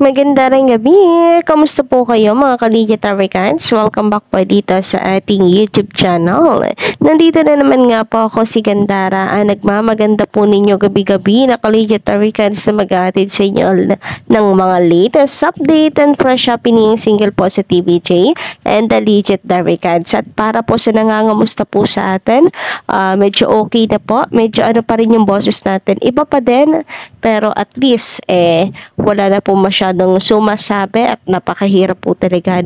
Maganda rin gabi. Kamusta po kayo mga ka-Digitarians? Welcome back po dito sa ating YouTube channel. Nandito na naman nga po ako si Gandara. Nagmamaganda po ninyo gabi-gabi na ka-Digitarians na mag-aatid sa inyo ng mga latest update and fresh happening single po sa TVJ and the Digitarians. At para po sa nangangamusta po sa atin, medyo okay na po. Medyo ano pa rin yung boses natin. Iba pa din, pero at least wala na po masyadong sumasabi at napakahirap po talaga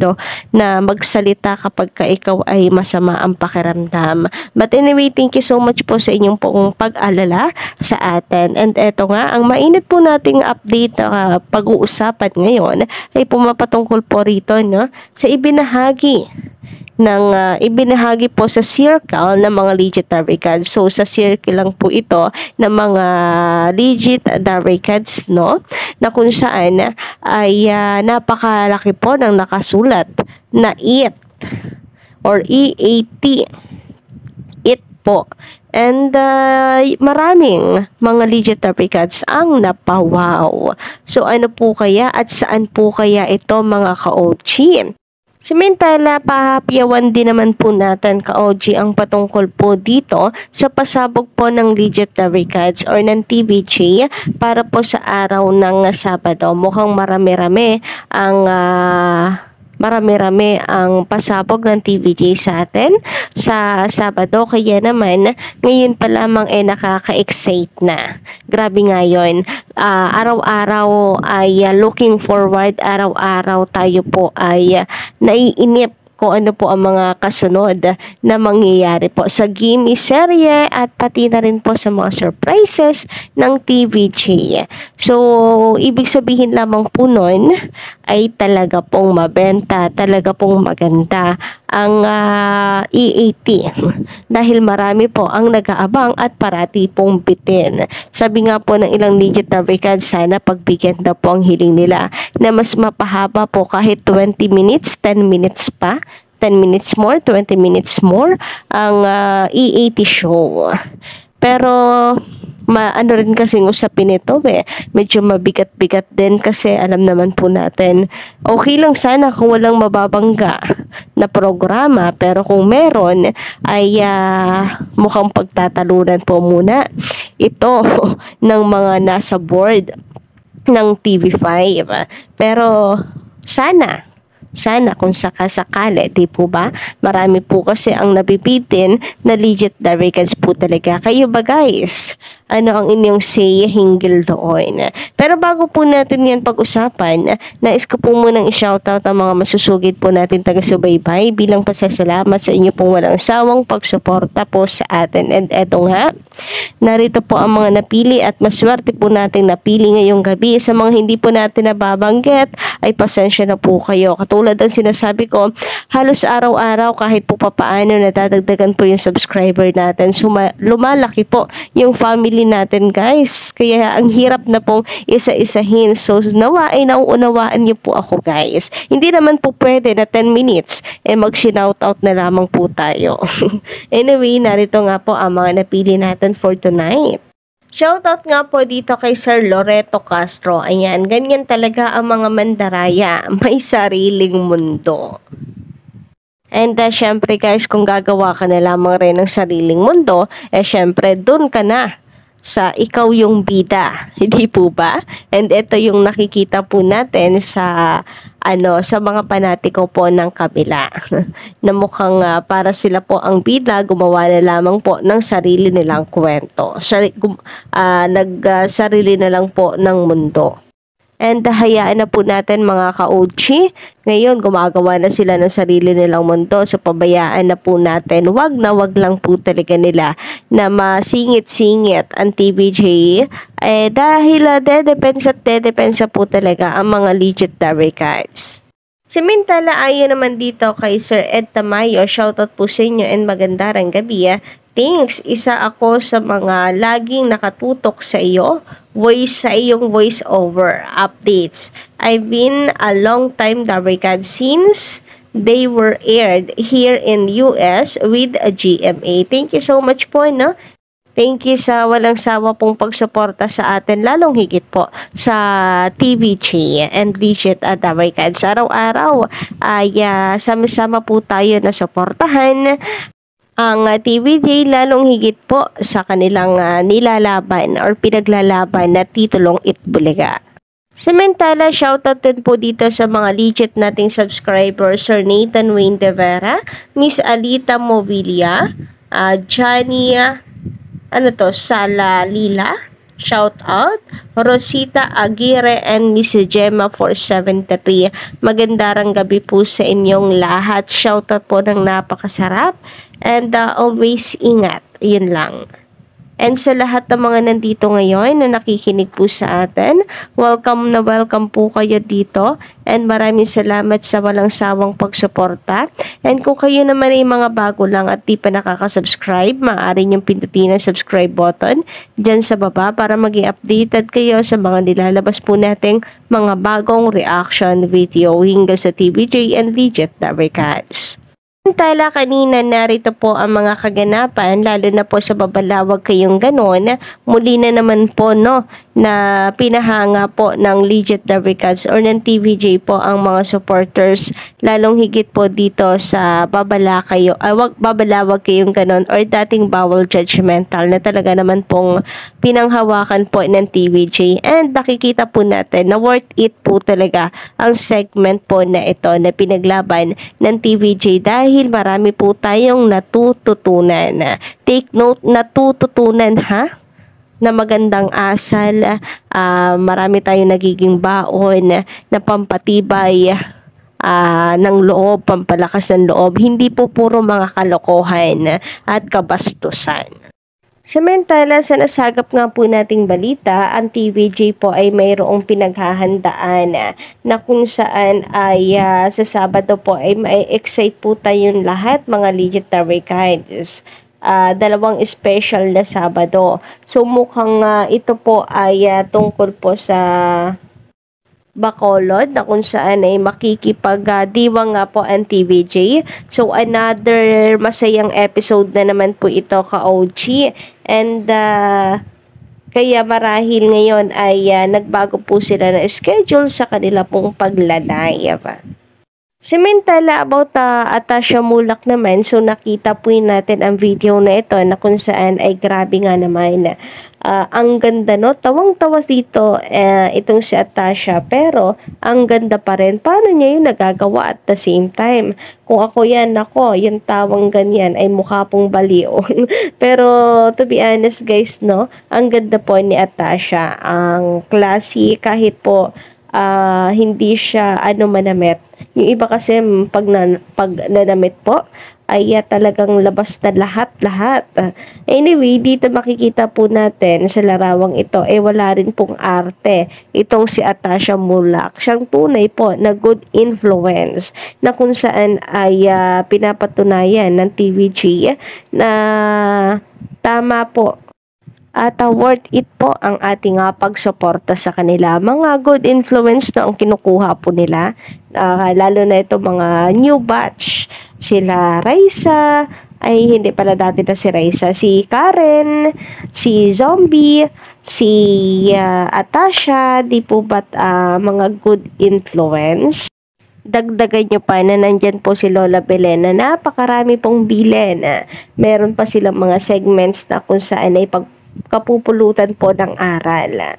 na magsalita kapag ikaw ay masama ang pakiramdam. But anyway, thank you so much po sa inyong pong pag-alala sa atin. And eto nga, ang mainit po nating update na pag-uusapan ngayon ay pumapatungkol po rito sa ibinahagi po sa circle ng mga legit Daricads. So sa circle lang po ito ng mga legit Daricads, na kung saan ay napakalaki po ng nakasulat na EAT or EAT. EAT po. And maraming mga legit Daricads ang napawaw. So ano po kaya at saan po kaya ito mga ka-OG? Samantala, pahapyawan din naman po natin ka-OG ang patungkol po dito sa pasabog po ng legit Daricads or ng TVJ para po sa araw ng Sabado. Mukhang marami-rami ang pasabog ng TVJ sa atin sa Sabado. Kaya naman, ngayon pa lamang nakaka-excite na. Grabe nga yun. Araw-araw ay looking forward. Araw-araw tayo po ay naiinip kung ano po ang mga kasunod na mangyayari po sa game, serye at pati na rin po sa mga surprises ng TVJ. So, ibig sabihin lamang po nun ay talaga pong mabenta, talaga pong maganda ang EAT dahil marami po ang nag-aabang at parati pong bitin. Sabi nga po ng ilang legit Daricads, sana pagbigyan na po ang hiling nila na mas mapahaba po kahit 20 minutes, 10 minutes pa. 10 minutes more, 20 minutes more ang EAT show. Pero ano rin kasing usapin ito medyo mabigat-bigat din kasi alam naman po natin okay lang sana kung walang mababangga na programa, pero kung meron ay mukhang pagtatalunan po muna ito ng mga nasa board ng TV5. Pero sana kung sakasakali, di po ba? Marami po kasi ang nabibitin na legit Daricads po talaga. Kayo ba guys? Ano ang inyong say hinggil doon? Pero bago po natin yan pag-usapan, nais ko po munang i-shoutout ang mga masusugid po natin taga-subaybay bilang pasasalamat sa inyo pong walang sawang pagsuporta po sa atin. And eto nga, narito po ang mga napili at maswerte po natin napili ngayong gabi. Sa mga hindi po natin nababanggit, ay pasensya na po kayo. Katulad ang sinasabi ko, halos araw-araw kahit po papaano nadadagdagan po yung subscriber natin. So, lumalaki po yung family natin guys. Kaya ang hirap na pong isa-isahin. So, nauunawaan niyo po ako guys. Hindi naman po pwede na 10 minutes mag-shoutout na lamang po tayo. Anyway, narito nga po ang mga napili natin for tonight. Shoutout nga po dito kay Sir Loreto Castro. Ayan, ganyan talaga ang mga mandaraya. May sariling mundo. And syempre guys, kung gagawa ka na lamang rin ng sariling mundo, syempre dun ka na sa ikaw yung bida, hindi po ba? And ito yung nakikita po natin sa sa mga panatiko po ng kabila na mukhang para sila po ang bida, gumawa na lamang po ng sarili nilang kwento. Sarili na lang po ng mundo. And hayaan na po natin mga ka-OG. Ngayon, gumagawa na sila ng sarili nilang mundo. So, pabayaan na po natin. Wag lang po talaga nila na masingit-singit ang TVJ. Dahil dedepensa po talaga ang mga legit Daricads. Samantala, ayon naman dito kay Sir Ed Tamayo. Shoutout po sa inyo and magandang gabi. Thanks, isa ako sa mga laging nakatutok sa iyo, sa iyong voice over updates. I've been a long time Daricad since they were aired here in US with a GMA. Thank you so much po, Thank you sa walang sawa pong pagsuporta sa atin, lalong higit po sa TVG and Legit Dabarkads. Araw-araw ay sama-sama po tayo na suportahan ang TVJ, lalong higit po sa kanilang nilalaban or pinaglalaban na titulong Itbulaga. Samantala, shoutout din po dito sa mga legit nating subscribers, Sir Nathan Wayne De Vera, Miss Alita Movilla, Johnny Sala Lila, shout out, Rosita Aguirre and Miss Gemma 473. Magandang gabi po sa inyong lahat. Shout out po ng napakasarap and always ingat. Yun lang. And sa lahat ng mga nandito ngayon na nakikinig po sa atin, welcome na welcome po kayo dito. And maraming salamat sa walang sawang pagsuporta. And kung kayo naman ay mga bago lang at di pa nakaka-subscribe, maaari niyong pindutin ang subscribe button dyan sa baba para maging updated kayo sa mga nilalabas po nating mga bagong reaction video hinggil sa TVJ and Legit Dabarkads. Samantala, kanina narito po ang mga kaganapan, lalo na po sa babalawag kayong ganon. Muli na naman po na pinahanga po ng Legit Dabarkads or ng TVJ po ang mga supporters, lalong higit po dito sa babalawag kayong ganon or dating bawal judgmental na talaga naman pong pinanghawakan po ng TVJ. And nakikita po natin na worth it po talaga ang segment po na ito na pinaglaban ng TVJ dahil marami po tayong natututunan. Take note, natututunan na magandang asal, marami tayong nagiging baon na pampatibay ng loob, pampalakas ng loob. Hindi po puro mga kalokohan at kabastusan. Samantala, sa nasagap nga po nating balita, ang TVJ po ay mayroong pinaghahandaan na kung saan ay sa Sabado po ay ma-excite po tayong lahat mga Legit Dabarkads. Dalawang special na Sabado. So mukhang ito po ay tungkol po sa Bacolod na kung saan ay makikipag-diwang nga po ang TVJ. So another masayang episode na naman po ito ka-OG. And kaya marahil ngayon ay nagbago po sila na schedule sa kanila pong pagla-live. Samantala, about Atasha Mulak naman, so nakita po natin ang video na ito na kung saan ay grabe nga naman. Ang ganda tawang-tawas dito itong si Atasha, pero ang ganda pa rin. Paano niya yung nagagawa at the same time? Kung ako yan, yung tawang ganyan ay mukha pong baliw. Pero to be honest guys, ang ganda po ni Atasha. Ang classy kahit po hindi siya manamit. Yung iba kasi pag nanamit po ay talagang labas na lahat. Anyway, dito makikita po natin sa larawang ito wala rin pong arte itong si Atasha Mulak. Siyang tunay po na good influence na kung saan ay pinapatunayan ng TVG na tama po at worth it po ang ating pagsuporta sa kanila. Mga good influence na ang kinukuha po nila. Lalo na ito mga new batch. Sila Raisa, ay hindi pala dati na si Raisa. Si Karen, si Zombie, si Atasha, di po ba't mga good influence? Dagdagan nyo pa na nandyan po si Lola Belen na napakarami pong bilin. Meron pa silang mga segments na kung saan ay kapupulutan po ng aral.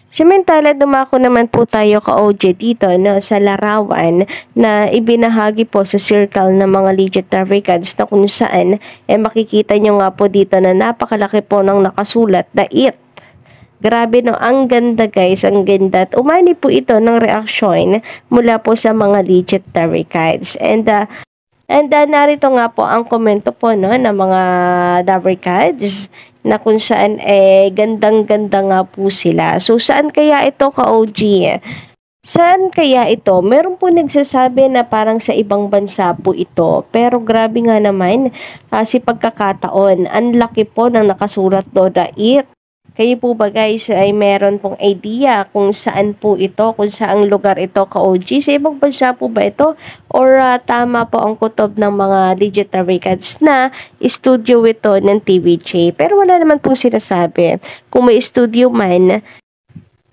Samantala, dumako naman po tayo ka-OJ dito sa larawan na ibinahagi po sa circle ng mga Legit Dabarkads na kung saan makikita nyo nga po dito na napakalaki po ng nakasulat na IT. Grabe ang ganda guys, ang ganda. At umani po ito ng reaksyon mula po sa mga Legit Dabarkads. And narito nga po ang komento po ng mga Dabarkads na kung saan gandang-ganda nga po sila. So saan kaya ito ka-OG? Saan kaya ito? Meron po nagsasabi na parang sa ibang bansa po ito. Pero grabe nga naman si pagkakataon. Ang laki po ng nakasulat doon na IT. Kayo po ba guys ay meron pong idea kung saan po ito, kung saang lugar ito ka-OG? Sa ibang bansa po ba ito? Or tama po ang kutob ng mga digital records na studio ito ng TVJ? Pero wala naman pong sinasabi. Kung may studio man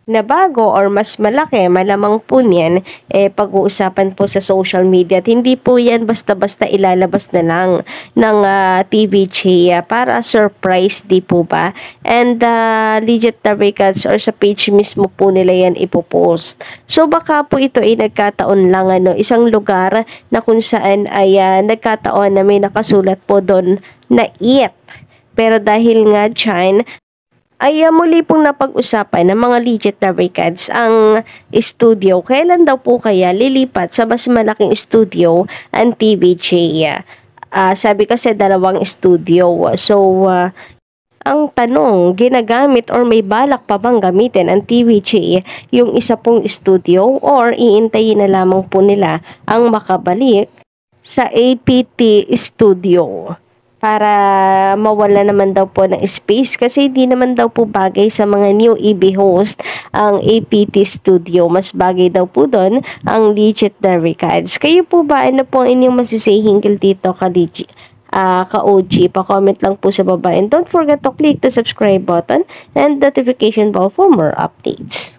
na bago or mas malaki, malamang po niyan, pag-uusapan po sa social media. At hindi po yan basta-basta ilalabas na lang ng TVJ para surprise, di po ba? And legit na records or sa page mismo po nila yan ipopost. So baka po ito ay nagkataon lang isang lugar na kung saan ay nagkataon na may nakasulat po doon na it. Pero dahil nga dyan, ay muli pong napag-usapan ng mga legit na records ang studio. Kailan daw po kaya lilipat sa mas malaking studio ang TVJ? Sabi kasi 2 studio. So, ang tanong, ginagamit or may balak pa bang gamitin ang TVJ yung isa pong studio or iintayin na lamang po nila ang makabalik sa APT studio? Para mawala naman daw po ng space kasi hindi naman daw po bagay sa mga new EB host ang APT Studio. Mas bagay daw po doon ang legit na records. Kayo po ba, ano po ang inyong masisay hinggil dito ka-OG? Pa-comment lang po sa baba. And don't forget to click the subscribe button and notification bell for more updates.